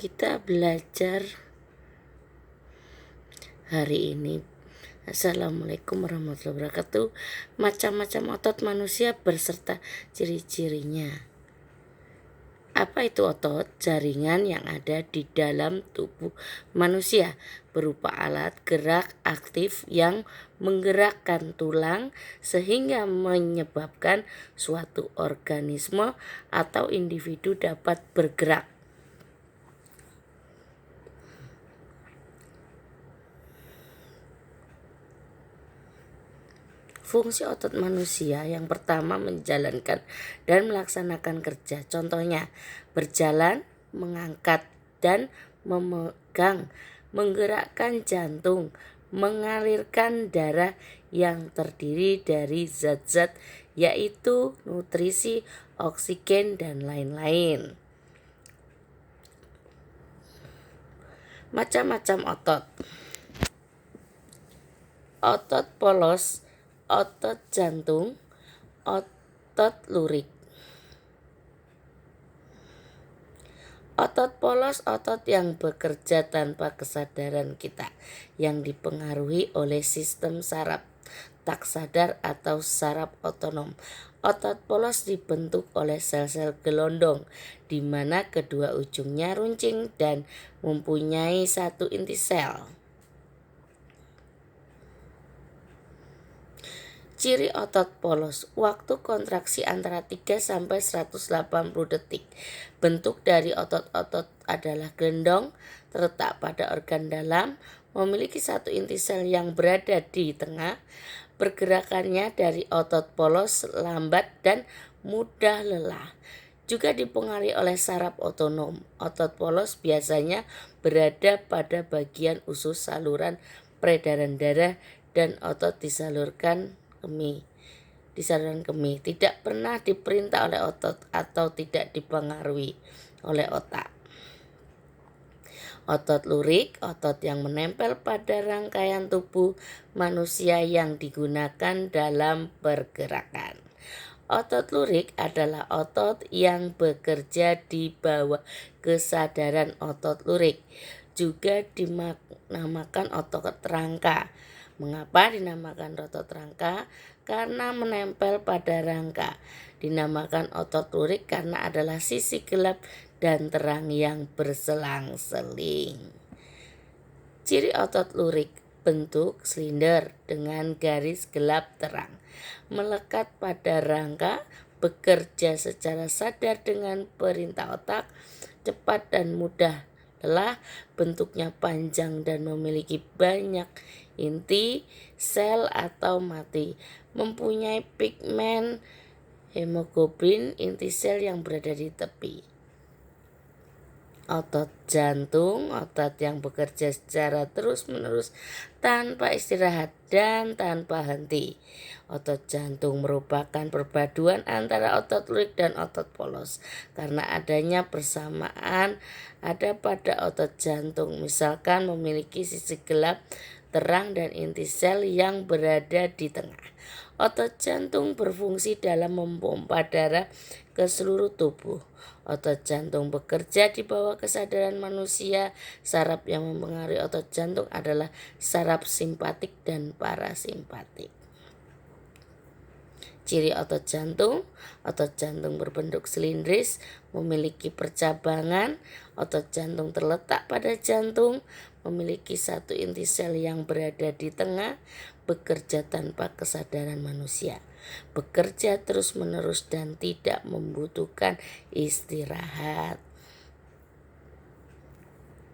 Kita belajar hari ini. Assalamualaikum warahmatullahi wabarakatuh. Macam-macam otot manusia berserta ciri-cirinya. Apa itu otot? Jaringan yang ada di dalam tubuh manusia berupa alat gerak aktif yang menggerakkan tulang sehingga menyebabkan suatu organisme atau individu dapat bergerak. Fungsi otot manusia yang pertama menjalankan dan melaksanakan kerja. Contohnya berjalan, mengangkat dan memegang, menggerakkan jantung, mengalirkan darah yang terdiri dari zat-zat yaitu nutrisi, oksigen dan lain-lain. Macam-macam otot. Otot polos, otot jantung, otot lurik. Otot polos otot yang bekerja tanpa kesadaran kita, yang dipengaruhi oleh sistem saraf tak sadar atau saraf otonom. Otot polos dibentuk oleh sel-sel gelondong, di mana kedua ujungnya runcing dan mempunyai satu inti sel. Ciri otot polos, waktu kontraksi antara 3 sampai 180 detik. Bentuk dari otot-otot adalah gelondong, terletak pada organ dalam, memiliki satu inti sel yang berada di tengah. Pergerakannya dari otot polos lambat dan mudah lelah. Juga dipengaruhi oleh saraf otonom. Otot polos biasanya berada pada bagian usus saluran peredaran darah dan otot di saluran kemih, tidak pernah diperintah oleh otot atau tidak dipengaruhi oleh otak. Otot lurik, otot yang menempel pada rangkaian tubuh manusia yang digunakan dalam pergerakan. Otot lurik adalah otot yang bekerja di bawah kesadaran otot lurik. Juga dinamakan otot rangka. Mengapa dinamakan otot rangka? Karena menempel pada rangka. Dinamakan otot lurik karena adalah sisi gelap dan terang yang berselang-seling. Ciri otot lurik, bentuk silinder dengan garis gelap terang, melekat pada rangka, bekerja secara sadar dengan perintah otak, cepat dan mudah lelah, bentuknya panjang dan memiliki banyak inti sel atau mati, mempunyai pigmen hemoglobin inti sel yang berada di tepi. Otot jantung, otot yang bekerja secara terus-menerus tanpa istirahat dan tanpa henti. Otot jantung merupakan perpaduan antara otot lurik dan otot polos. Karena adanya persamaan ada pada otot jantung, misalkan memiliki sisi gelap, terang dan inti sel yang berada di tengah. Otot jantung berfungsi dalam memompa darah ke seluruh tubuh. Otot jantung bekerja di bawah kesadaran manusia. Saraf yang mempengaruhi otot jantung adalah saraf simpatik dan parasimpatik. Ciri otot jantung berbentuk silindris, memiliki percabangan. Otot jantung terletak pada jantung, memiliki satu inti sel yang berada di tengah, bekerja tanpa kesadaran manusia, bekerja terus-menerus dan tidak membutuhkan istirahat.